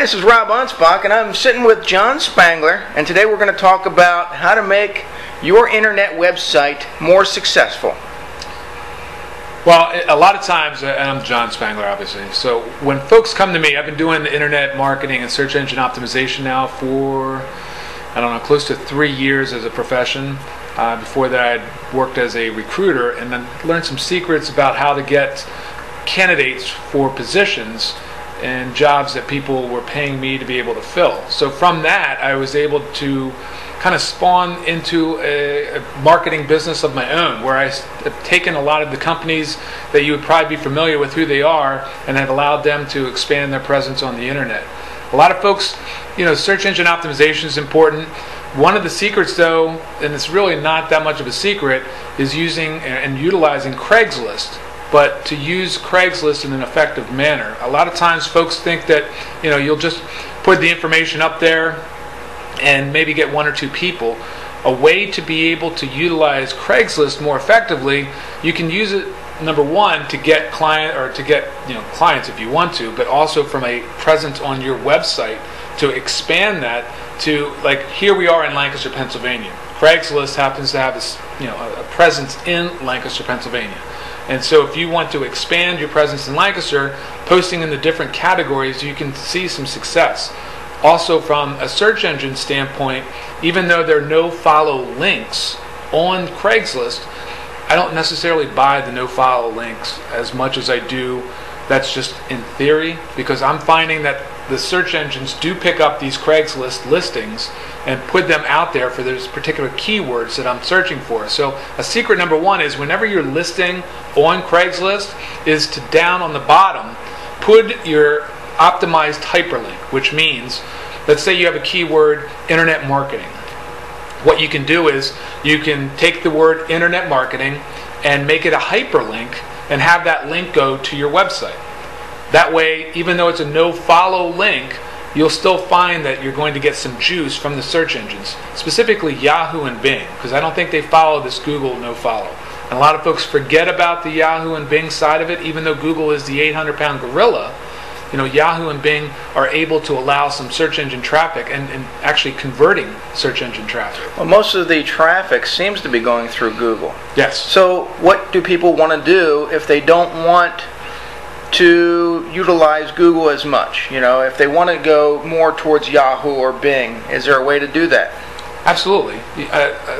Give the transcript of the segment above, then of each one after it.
Hi, this is Rob Anspach, and I'm sitting with John Spangler, and today we're going to talk about how to make your internet website more successful. Well, a lot of times, and I'm John Spangler, obviously, so when folks come to me, I've been doing internet marketing and search engine optimization now for, I don't know, close to 3 years as a profession. Before that, I'd worked as a recruiter and then learned some secrets about how to get candidates for positions and jobs that people were paying me to be able to fill. So from that, I was able to kind of spawn into a marketing business of my own, where I have taken a lot of the companies that you would probably be familiar with who they are and have allowed them to expand their presence on the internet. A lot of folks, search engine optimization is important. One of the secrets, though, and it's really not that much of a secret, is using and utilizing Craigslist. But to use Craigslist in an effective manner. A lot of times folks think that you'll just put the information up there and maybe get 1 or 2 people. A way to be able to utilize Craigslist more effectively, you can use it, number one, to get clients if you want to, but also from a presence on your website to expand that to, like, here we are in Lancaster, Pennsylvania. Craigslist happens to have a presence in Lancaster, Pennsylvania. And so if you want to expand your presence in Lancaster, posting in the different categories, you can see some success. Also, from a search engine standpoint, even though there are no follow links on Craigslist, I don't necessarily buy the no follow links as much as I do. That's just in theory, because I'm finding that the search engines do pick up these Craigslist listings and put them out there for those particular keywords that I'm searching for. So a secret number one is, whenever you're listing on Craigslist, is to, down on the bottom, put your optimized hyperlink, which means, let's say you have a keyword, internet marketing. What you can do is you can take the word internet marketing and make it a hyperlink and have that link go to your website. That way, even though it's a no-follow link, you'll still find that you're going to get some juice from the search engines, specifically Yahoo and Bing, because I don't think they follow this Google no-follow. And a lot of folks forget about the Yahoo and Bing side of it. Even though Google is the 800-pound gorilla, Yahoo and Bing are able to allow some search engine traffic and actually converting search engine traffic. Well, most of the traffic seems to be going through Google. Yes. So what do people want to do if they don't want to utilize Google as much? If they want to go more towards Yahoo or Bing, is there a way to do that? Absolutely.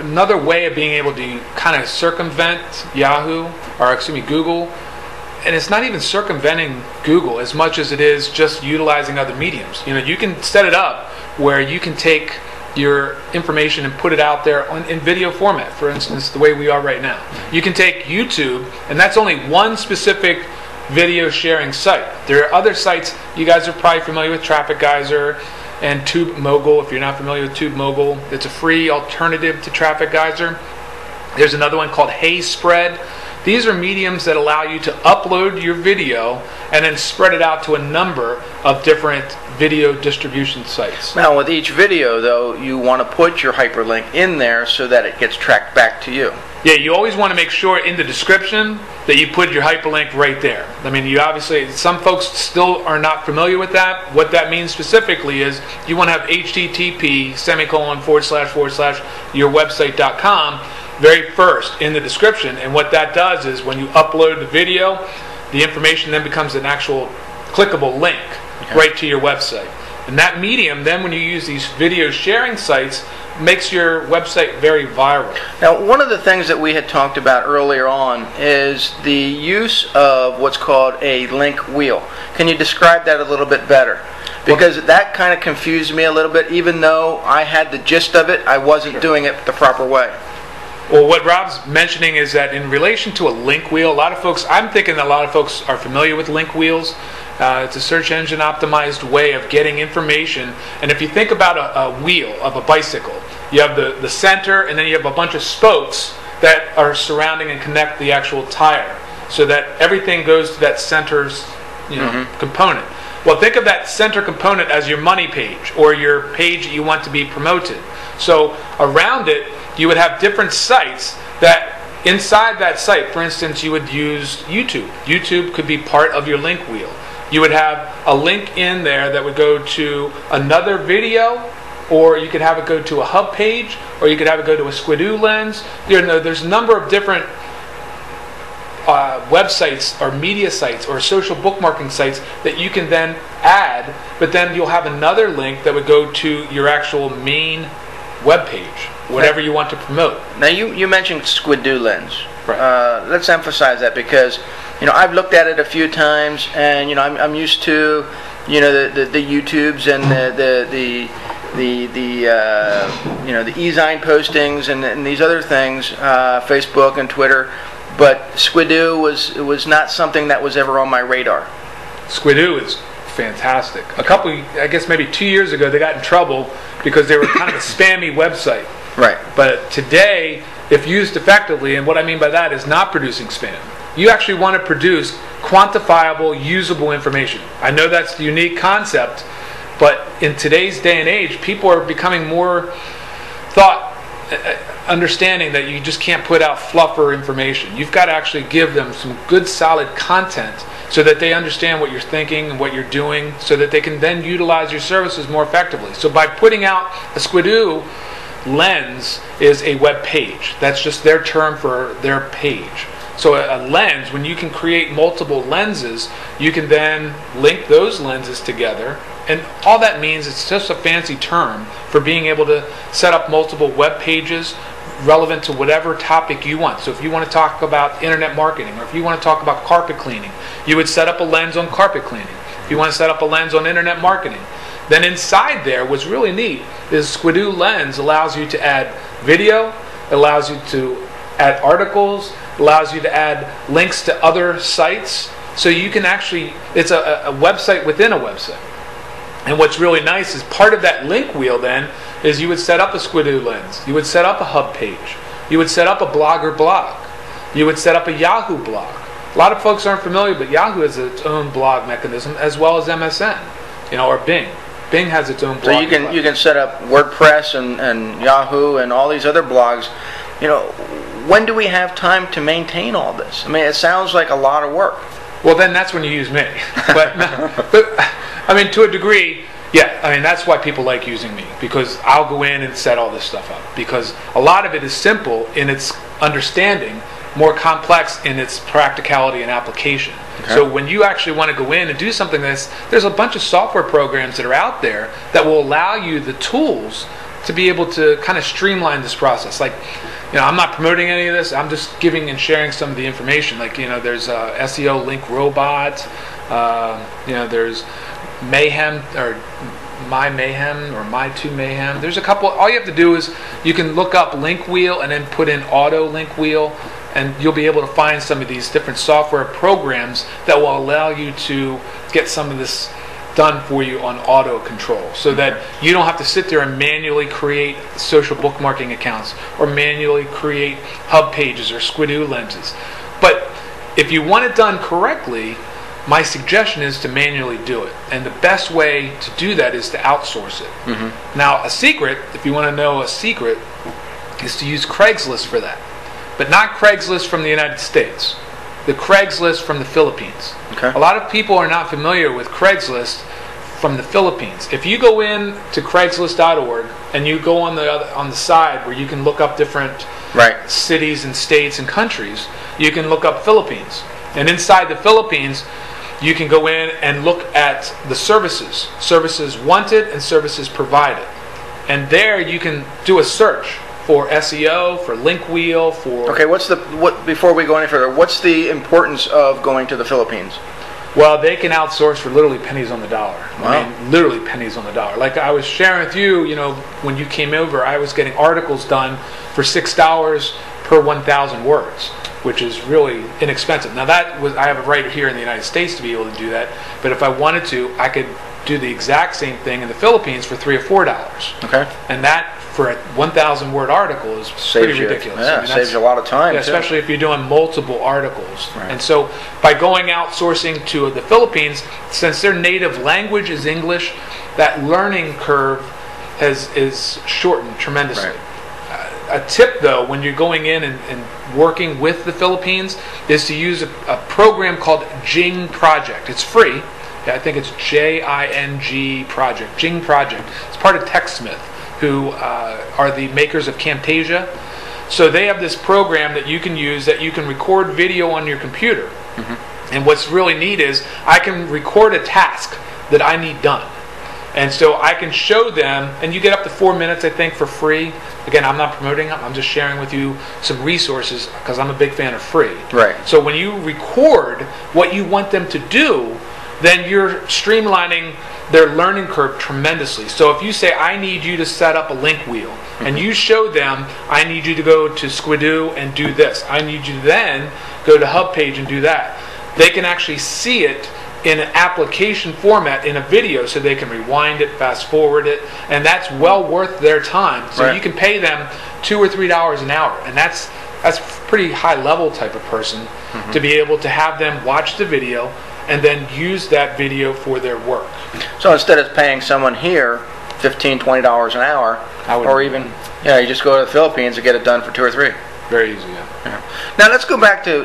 Another way of being able to kind of circumvent Google, and it's not even circumventing Google as much as it is just utilizing other mediums. You can set it up where you can take your information and put it out there in video format, for instance, the way we are right now. You can take YouTube, and that's only one specific video sharing site. There are other sites. You guys are probably familiar with Traffic Geyser and Tube Mogul. If you're not familiar with Tube Mogul, it's a free alternative to Traffic Geyser. There's another one called HeySpread. These are mediums that allow you to upload your video and then spread it out to a number of different video distribution sites. Now, with each video, though, you want to put your hyperlink in there so that it gets tracked back to you. Yeah, you always want to make sure in the description that you put your hyperlink right there. I mean, you obviously, some folks still are not familiar with that. What that means specifically is you want to have http://your website.com very first in the description. And what that does is, when you upload the video, the information then becomes an actual clickable link right to your website. And that medium, then when you use these video sharing sites, makes your website very viral. Now, one of the things that we had talked about earlier on is the use of what's called a link wheel. Can you describe that a little bit better? Because that kind of confused me a little bit. Even though I had the gist of it, I wasn't doing it the proper way. Well, what Rob's mentioning is that in relation to a link wheel, I'm thinking that a lot of folks are familiar with link wheels. It's a search engine optimized way of getting information. And if you think about a wheel of a bicycle, you have the center, and then you have a bunch of spokes that are surrounding and connect the actual tire, so that everything goes to that center's component. Well, think of that center component as your money page, or your page that you want to be promoted. So around it, you would have different sites that inside that site, for instance, you would use YouTube. YouTube could be part of your link wheel. you would have a link in there that would go to another video, or you could have it go to a hub page, or you could have it go to a Squidoo lens. There's a number of different websites or media sites or social bookmarking sites that you can then add, but then you'll have another link that would go to your actual main web page, whatever you want to promote. Now you mentioned Squidoo lens. Right. Let's emphasize that, because I've looked at it a few times, and I'm used to the YouTubes and the e-zine postings and these other things, Facebook and Twitter. But Squidoo was not something that was ever on my radar. Squidoo is fantastic. I guess maybe 2 years ago, they got in trouble because they were kind of a spammy website. Right. But today, if used effectively, and what I mean by that is not producing spam. You actually want to produce quantifiable, usable information. I know that's the unique concept, but in today's day and age, people are becoming more understanding that you just can't put out fluffer information. You've got to actually give them some good, solid content so that they understand what you're thinking and what you're doing, so that they can then utilize your services more effectively. So by putting out a Squidoo lens is a web page. That's just their term for their page. So a lens, when you can create multiple lenses, you can then link those lenses together. And all that means, it's just a fancy term for being able to set up multiple web pages relevant to whatever topic you want. So if you want to talk about internet marketing, or if you want to talk about carpet cleaning, you would set up a lens on carpet cleaning. If you want to set up a lens on internet marketing, then inside there, what's really neat is Squidoo lens allows you to add video, allows you to add articles, allows you to add links to other sites. So you can actually, it's a website within a website. And what's really nice is part of that link wheel then is you would set up a Squidoo lens, you would set up a hub page, you would set up a Blogger blog, you would set up a Yahoo blog. A lot of folks aren't familiar, but Yahoo has its own blog mechanism, as well as MSN, or Bing. Bing has its own blog. So you can set up WordPress and Yahoo and all these other blogs. When do we have time to maintain all this? I mean, it sounds like a lot of work. Well, then that's when you use me. But I mean, to a degree, yeah. I mean, that's why people like using me, because I'll go in and set all this stuff up. Because a lot of it is simple in its understanding, more complex in its practicality and application. Okay. So when you actually want to go in and do something like this, there's a bunch of software programs that are out there that will allow you the tools to be able to kind of streamline this process. Like, I'm not promoting any of this. I'm just giving and sharing some of the information. Like, there's SEO Link Robot. There's Mayhem, or My Mayhem, or My 2 Mayhem. There's a couple. All you have to do is you can look up Link Wheel and then put in Auto Link Wheel, and you'll be able to find some of these different software programs that will allow you to get some of this done for you on auto control, so that you don't have to sit there and manually create social bookmarking accounts or manually create hub pages or Squidoo lenses. But if you want it done correctly, my suggestion is to manually do it. And the best way to do that is to outsource it. Mm-hmm. Now, a secret, if you want to know a secret, is to use Craigslist for that. But not Craigslist from the United States. The Craigslist from the Philippines. Okay. A lot of people are not familiar with Craigslist from the Philippines. If you go in to Craigslist.org and you go on the side where you can look up different cities and states and countries, you can look up Philippines. And inside the Philippines, you can go in and look at the services wanted and services provided. And there you can do a search for SEO, for link wheel, for... Okay, before we go any further, what's the importance of going to the Philippines? Well, they can outsource for literally pennies on the dollar. Wow. I mean, literally pennies on the dollar. Like I was sharing with you, when you came over, I was getting articles done for $6 per 1,000 words, which is really inexpensive. Now I have it right here in the United States to be able to do that, but if I wanted to, I could do the exact same thing in the Philippines for $3 or $4. Okay. And that, for a 1,000 word article, is pretty ridiculous. Yeah, saves you a lot of time. Yeah, especially if you're doing multiple articles. Right. And so by going outsourcing to the Philippines, since their native language is English, that learning curve is shortened tremendously. Right. A tip, though, when you're going in and working with the Philippines, is to use a program called Jing Project. It's free. I think it's JING Project, Jing Project. It's part of TechSmith, who are the makers of Camtasia. So they have this program that you can use that you can record video on your computer. And what's really neat is I can record a task that I need done. And so I can show them, and you get up to 4 minutes, I think, for free. Again, I'm not promoting them. I'm just sharing with you some resources because I'm a big fan of free. Right. So when you record what you want them to do, then you're streamlining their learning curve tremendously. So if you say, I need you to set up a link wheel, and you show them, I need you to go to Squidoo and do this. I need you to then go to HubPage and do that. They can actually see it in an application format in a video, so they can rewind it, fast forward it, and that's well worth their time. So you can pay them $2 or $3 an hour, and that's pretty high level type of person to be able to have them watch the video and then use that video for their work. So instead of paying someone here $15, $20 an hour, or even you just go to the Philippines and get it done for 2 or 3. Very easy. Yeah. Now let's go back to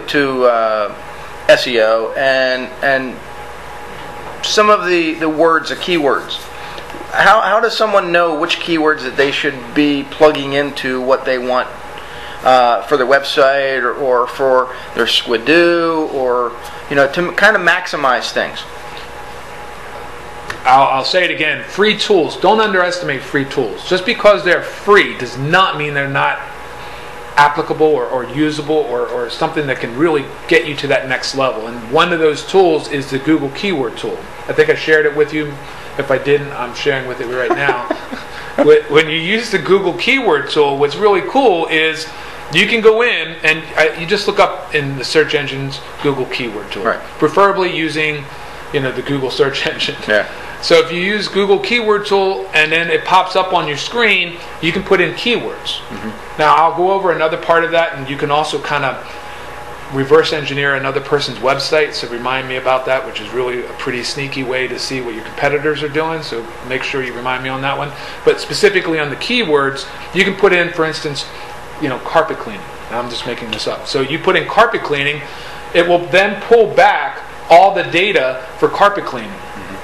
SEO and some of the words, the keywords. How does someone know which keywords that they should be plugging into what they want for their website or for their Squidoo, or to kind of maximize things? I'll say it again, free tools. Don't underestimate free tools. Just because they're free does not mean they're not applicable or usable or something that can really get you to that next level. And one of those tools is the Google Keyword Tool. I think I shared it with you. If I didn't, I'm sharing with you right now. When you use the Google Keyword Tool, what's really cool is you can go in and you just look up in the search engines Google Keyword Tool. Right. Preferably using the Google search engine. Yeah. So if you use Google Keyword Tool and then it pops up on your screen, you can put in keywords. Now I'll go over another part of that, and you can also kind of reverse engineer another person's website, so remind me about that, which is really a pretty sneaky way to see what your competitors are doing, so make sure you remind me on that one. But specifically on the keywords, you can put in, for instance, carpet cleaning. Now I'm just making this up. So you put in carpet cleaning, it will then pull back all the data for carpet cleaning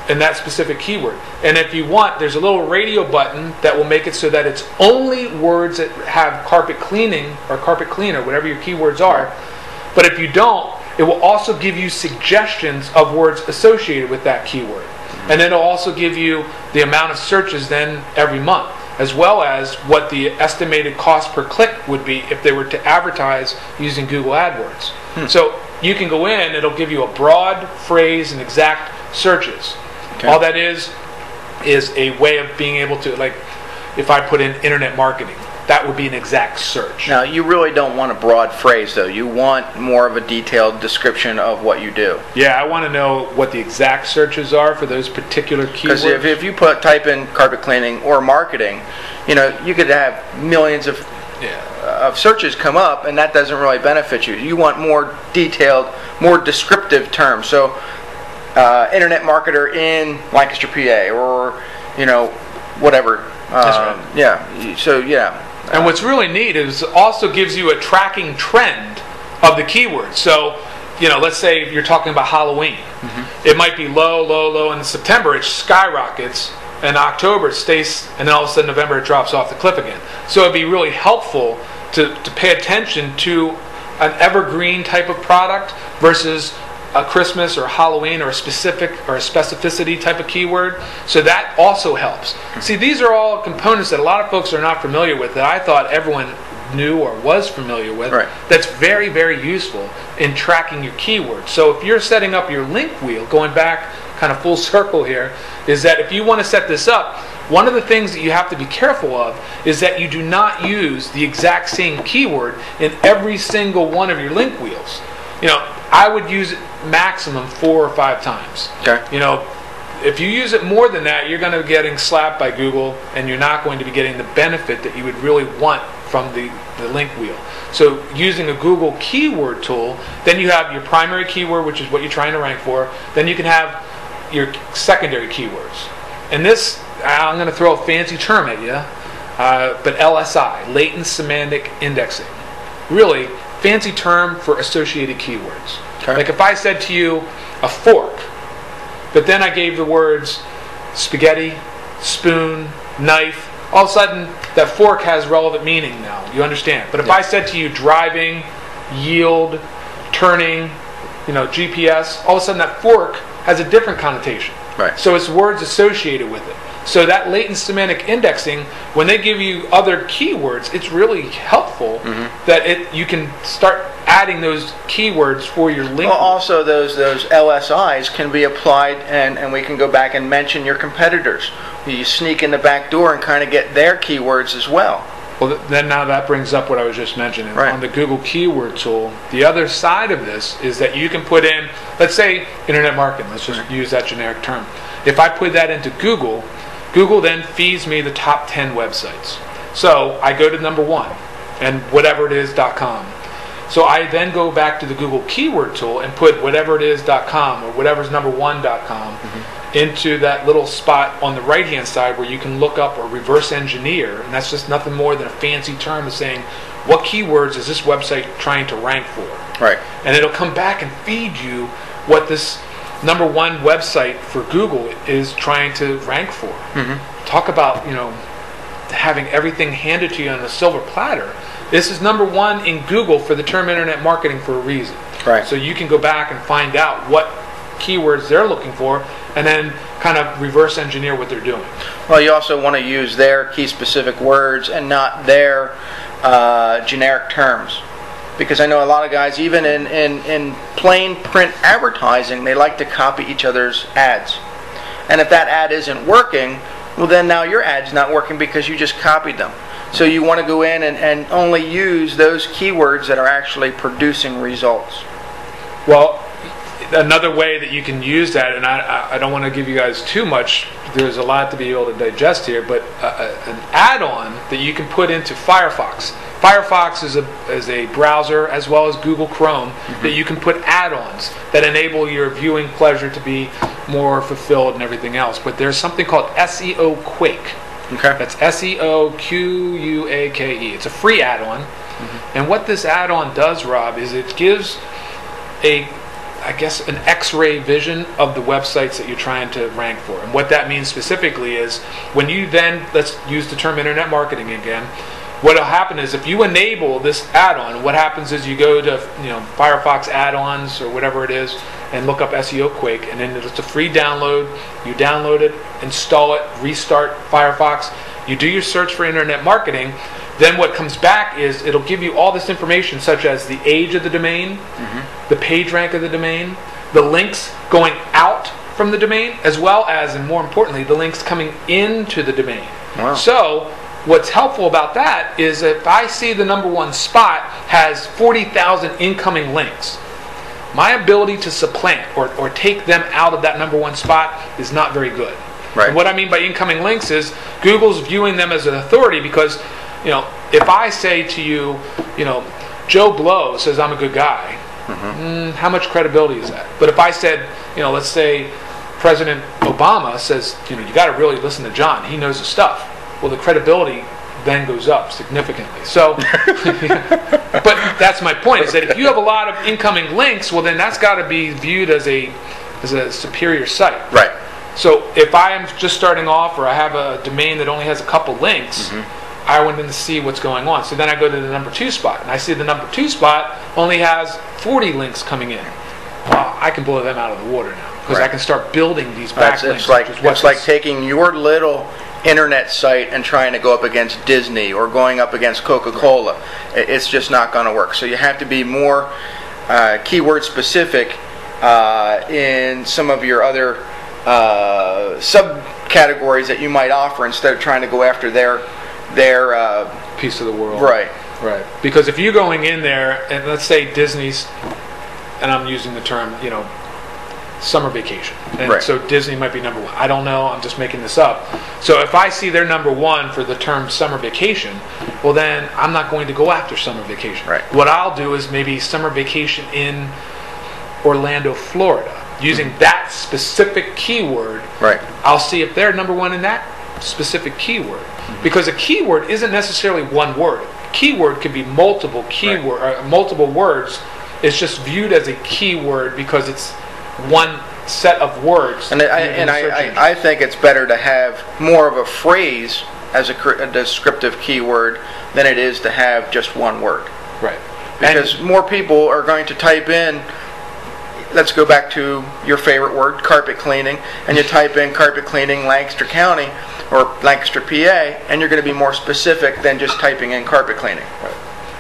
in that specific keyword. And if you want, there's a little radio button that will make it so that it's only words that have carpet cleaning or carpet cleaner, whatever your keywords are. But if you don't, it will also give you suggestions of words associated with that keyword. And then it'll also give you the amount of searches then every month, as well as what the estimated cost per click would be if they were to advertise using Google AdWords. So you can go in, it'll give you a broad phrase and exact searches. Okay. All that is a way of being able to, like, if I put in internet marketing, that would be an exact search. Now, you really don't want a broad phrase, though. You want more of a detailed description of what you do. Yeah, I want to know what the exact searches are for those particular keywords. Because if you type in carpet cleaning or marketing, you could have millions of searches come up, and that doesn't really benefit you. You want more detailed, more descriptive terms. So, internet marketer in Lancaster, PA, or whatever. That's right. Yeah. So yeah. And what's really neat is it also gives you a tracking trend of the keywords. So, let's say you're talking about Halloween. It might be low, low, low, and in September it skyrockets, and October it stays, and then all of a sudden November it drops off the cliff again. So it'd be really helpful to pay attention to an evergreen type of product versus a Christmas or Halloween or a specific or a specificity type of keyword. So that also helps. See, these are all components that a lot of folks are not familiar with that I thought everyone knew or was familiar with. Right. That's very, very useful in tracking your keywords. So if you're setting up your link wheel, going back kind of full circle here, is that if you want to set this up, one of the things that you have to be careful of is that you do not use the exact same keyword in every single one of your link wheels. I would use it maximum 4 or 5 times. Okay. If you use it more than that, you're going to be getting slapped by Google, and you're not going to be getting the benefit that you would really want from the link wheel. So using a Google keyword tool, then you have your primary keyword, which is what you're trying to rank for. Then you can have your secondary keywords. And this, I'm going to throw a fancy term at you, but LSI, latent semantic indexing. Really, fancy term for associated keywords. Okay. Like if I said to you, a fork, But then I gave the words spaghetti, spoon, knife. All of a sudden, that fork has relevant meaning now. You understand? But if I said to you driving, yield, turning, GPS, all of a sudden that fork has a different connotation. Right. So it's words associated with it. So that latent semantic indexing, when they give you other keywords, it's really helpful that you can start adding those keywords for your link. Well, also those LSIs can be applied, and we can go back and mention your competitors. You sneak in the back door and kind of get their keywords as well. Well, then now that brings up what I was just mentioning. Right. On the Google Keyword Tool, the other side of this is that you can put in, let's say, internet marketing. Let's just use that generic term. If I put that into Google, Google then feeds me the top 10 websites. So I go to number 1, and whatever it is.com. So I then go back to the Google Keyword Tool and put whatever it is.com or whatever's number 1.com into that little spot on the right-hand side where you can look up or reverse engineer, and that's just nothing more than a fancy term of saying, what keywords is this website trying to rank for? Right. And it'll come back and feed you what this number 1 website for Google is trying to rank for. Talk about, having everything handed to you on a silver platter. This is number 1 in Google for the term internet marketing for a reason. Right. So you can go back and find out what keywords they're looking for and then kind of reverse engineer what they're doing. Well, you also want to use their key specific words and not their generic terms. Because I know a lot of guys, even in plain print advertising, they like to copy each other's ads. And if that ad isn't working, well then now your ad's not working because you just copied them. So you want to go in and only use those keywords that are actually producing results. Well, another way that you can use that, and I don't want to give you guys too much, there's a lot to be able to digest here, but an add-on that you can put into Firefox. Firefox is a browser as well as Google Chrome that you can put add-ons that enable your viewing pleasure to be more fulfilled and everything else. But there's something called SEO Quake. Okay. That's SEO Quake. It's a free add-on. And what this add-on does, Rob, is it gives an X-ray vision of the websites that you're trying to rank for. And what that means specifically is when you then, let's use the term internet marketing again, what will happen is if you enable this add-on, what happens is you go to Firefox add-ons or whatever it is and look up SEO Quake, and then it's a free download. You download it, install it, restart Firefox. You do your search for internet marketing. Then what comes back is it'll give you all this information such as the age of the domain, the page rank of the domain, the links going out from the domain, as well as, and more importantly, the links coming into the domain. Wow. So what's helpful about that is if I see the number 1 spot has 40,000 incoming links, my ability to supplant or take them out of that number 1 spot is not very good. Right. And what I mean by incoming links is Google's viewing them as an authority because if I say to you, Joe Blow says I'm a good guy, how much credibility is that? But if I said, let's say President Obama says, you got to really listen to John, he knows the stuff. Well, the credibility then goes up significantly. So, but that's my point, is that if you have a lot of incoming links, well then that's got to be viewed as a superior site. Right. So if I am just starting off or I have a domain that only has a couple links, I want to see what's going on. So then I go to the number 2 spot, and I see the number 2 spot only has 40 links coming in. Well, I can blow them out of the water now because I can start building these backlinks. It's like taking your little internet site and trying to go up against Disney or going up against Coca-Cola. It's just not going to work. So you have to be more keyword specific in some of your other subcategories that you might offer instead of trying to go after their piece of the world. Right. Right. Because if you're going in there, and let's say Disney's, and I'm using the term, summer vacation. And so Disney might be number 1. I don't know. I'm just making this up. So if I see they're number 1 for the term summer vacation, well then I'm not going to go after summer vacation. Right. What I'll do is maybe summer vacation in Orlando, Florida. Using that specific keyword, I'll see if they're number 1 in that specific keyword. Because a keyword isn't necessarily one word. Keyword could be multiple multiple words. It's just viewed as a keyword because it's one set of words. And I think it's better to have more of a phrase as a descriptive keyword than it is to have just one word. Right. Because more people are going to type in, let's go back to your favorite word, carpet cleaning, and you type in carpet cleaning Lancaster County or Lancaster, PA, and you're going to be more specific than just typing in carpet cleaning. Right.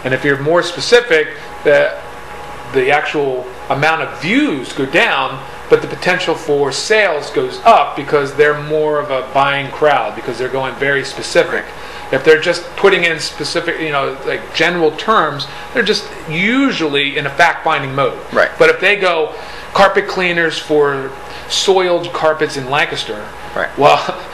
And if you're more specific, the actual amount of views go down, but the potential for sales goes up because they're more of a buying crowd, because they're going very specific. If they're just putting in specific, like general terms, they're just usually in a fact-finding mode. Right. But if they go carpet cleaners for soiled carpets in Lancaster, right. Well,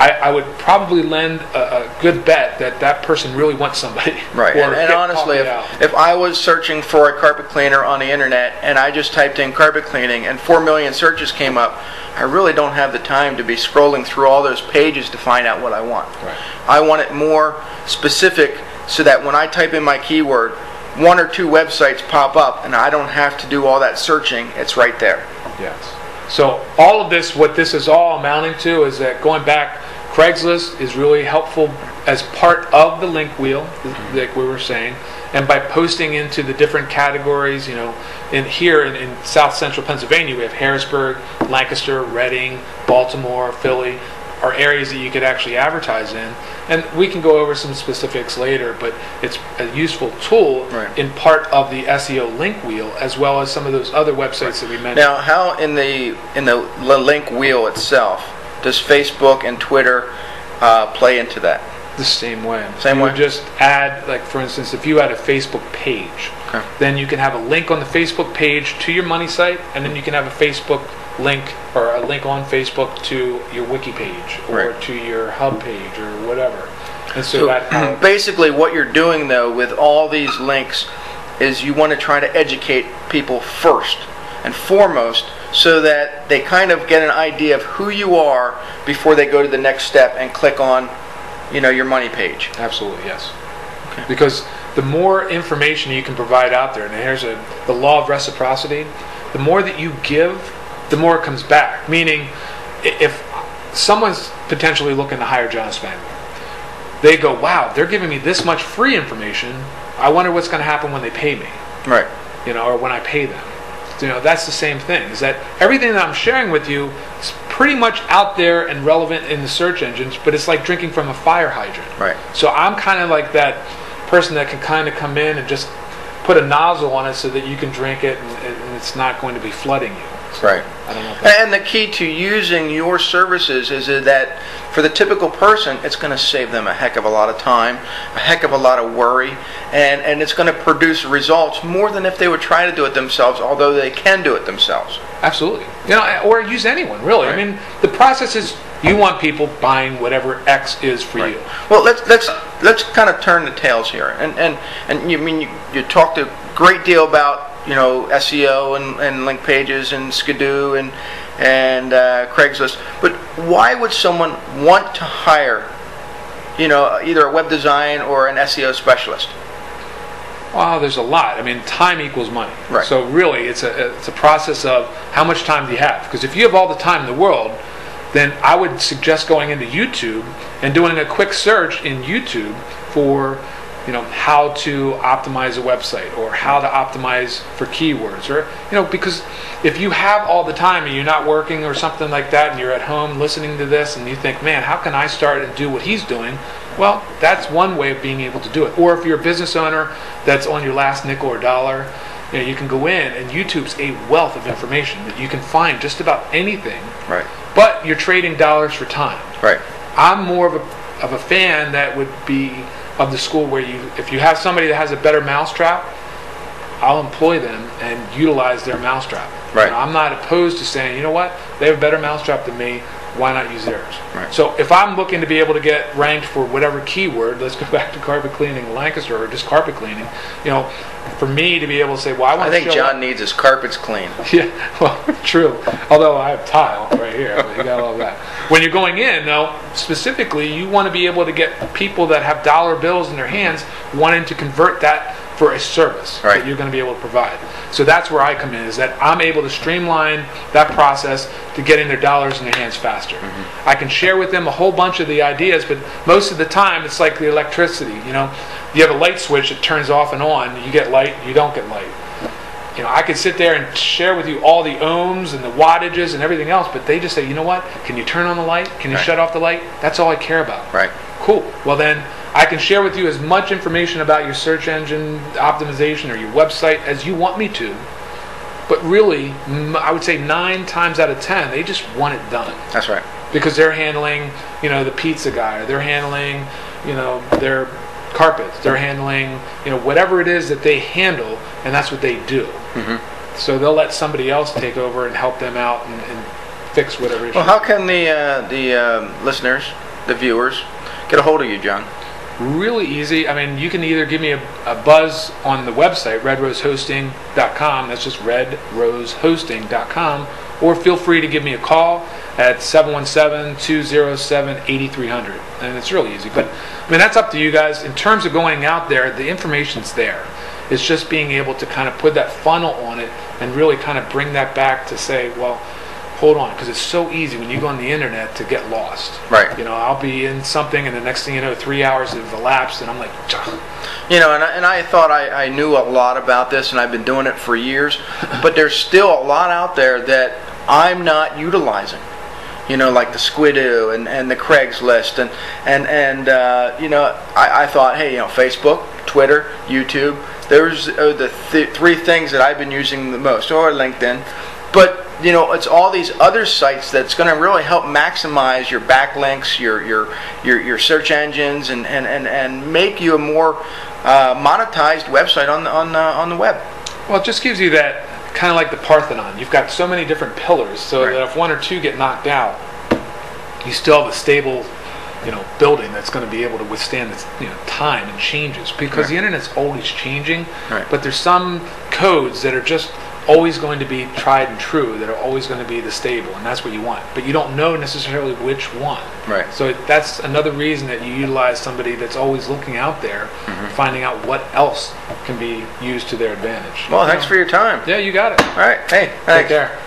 I would probably lend a good bet that that person really wants somebody. Right. And honestly, if I was searching for a carpet cleaner on the internet and I just typed in carpet cleaning and 4 million searches came up, I really don't have the time to be scrolling through all those pages to find out what I want. Right. I want it more specific so that when I type in my keyword, 1 or 2 websites pop up and I don't have to do all that searching. It's right there. Yes. So all of this, what this is all amounting to is that going back, Craigslist is really helpful as part of the link wheel, like we were saying, and by posting into the different categories, in South Central Pennsylvania, we have Harrisburg, Lancaster, Reading, Baltimore, Philly, are areas that you could actually advertise in. And we can go over some specifics later, but it's a useful tool in part of the SEO link wheel, as well as some of those other websites that we mentioned. Now, how in the link wheel itself does Facebook and Twitter play into that? The same way. Same way? You would just add, like for instance, if you had a Facebook page, then you can have a link on the Facebook page to your money site, and then you can have a Facebook link or a link on Facebook to your wiki page or to your hub page or whatever. And so that basically what you're doing though with all these links is you want to try to educate people first and foremost, so that they kind of get an idea of who you are before they go to the next step and click on, your money page. Absolutely, yes. Okay. Because the more information you can provide out there, and here's the law of reciprocity, the more that you give, the more it comes back. Meaning, if someone's potentially looking to hire John Spangler, they go, wow, they're giving me this much free information, I wonder what's going to happen when they pay me. Right. Or when I pay them. That's the same thing, is that everything that I'm sharing with you is pretty much out there and relevant in the search engines, but it's like drinking from a fire hydrant. Right. So I'm kind of like that person that can kind of come in and just put a nozzle on it so that you can drink it and it's not going to be flooding you. So, right. I don't know and the key to using your services is that for the typical person, it's going to save them a heck of a lot of time, a heck of a lot of worry, and it's going to produce results more than if they would try to do it themselves, although they can do it themselves. Absolutely. Or use anyone, really. Right. I mean, the process is you want people buying whatever X is for you. Well, let's kind of turn the tails here, and you talked a great deal about SEO and link pages and Skidoo and Craigslist, but why would someone want to hire either a web design or an SEO specialist? Well, there's a lot. I mean, time equals money. Right. So really, it's a process of how much time do you have? Because if you have all the time in the world, then I would suggest going into YouTube and doing a quick search in YouTube for how to optimize a website or how to optimize for keywords, or because if you have all the time and you're not working or something like that and you're at home listening to this and you think, man, how can I start and do what he's doing? Well, that's one way of being able to do it. Or if you're a business owner that's on your last nickel or dollar, you can go in, and YouTube's a wealth of information that you can find just about anything. Right. But you're trading dollars for time. Right. I'm more of a fan that would be of the school where if you have somebody that has a better mousetrap, I'll employ them and utilize their mousetrap. Right. I'm not opposed to saying, you know what, they have a better mousetrap than me, why not use theirs? Right. So if I'm looking to be able to get ranked for whatever keyword, let's go back to carpet cleaning in Lancaster or just carpet cleaning, for me to be able to say, well, I think John needs his carpets clean. Yeah, well, true. Although I have tile right here, but you got all that. When you're going in, though, specifically, you want to be able to get people that have dollar bills in their hands wanting to convert that for a service that you're going to be able to provide. So that's where I come in, is that I'm able to streamline that process to getting their dollars in their hands faster. I can share with them a whole bunch of the ideas, but most of the time it's like the electricity. You know, you have a light switch that turns off and on. You get light, you don't get light. You know, I could sit there and share with you all the ohms and the wattages and everything else, but they just say, you know what? Can you turn on the light? Can you shut off the light? That's all I care about. Right. Cool. Well then, I can share with you as much information about your search engine optimization or your website as you want me to. But really, I would say 9 times out of 10, they just want it done. That's right. Because they're handling, you know, the pizza guy, or they're handling, you know, their carpets, they're handling, you know, whatever it is that they handle, and that's what they do. So they'll let somebody else take over and help them out and fix whatever issue. Well, how can the listeners, the viewers, get a hold of you, John? Really easy. I mean, you can either give me a buzz on the website, redrosehosting.com. That's just redrosehosting.com. Or feel free to give me a call at 717-207-8300. And it's really easy. But, I mean, that's up to you guys. In terms of going out there, the information's there. It's just being able to kind of put that funnel on it and really kind of bring that back to say, well, hold on, because it's so easy when you go on the internet to get lost. Right. You know, I'll be in something, and the next thing you know, 3 hours have elapsed, and I'm like, ugh. You know, and I thought I knew a lot about this, and I've been doing it for years, but there's still a lot out there that I'm not utilizing. You know, like the Squidoo and the Craigslist, and you know, I thought, hey, you know, Facebook, Twitter, YouTube, those are the 3 things that I've been using the most, or LinkedIn. But you know, it's all these other sites that's going to really help maximize your backlinks, your search engines, and make you a more monetized website on the web. Well, it just gives you that kind of like the Parthenon. You've got so many different pillars, so that if 1 or 2 get knocked out, you still have a stable, you know, building that's going to be able to withstand this, you know, time and changes, because the internet's always changing. But there's some codes that are just always going to be tried and true, that are always going to be the stable, and that's what you want. But you don't know necessarily which one. Right. So that's another reason that you utilize somebody that's always looking out there, finding out what else can be used to their advantage. Well, thanks for your time. Yeah, you got it. All right. Hey, thanks. Take care.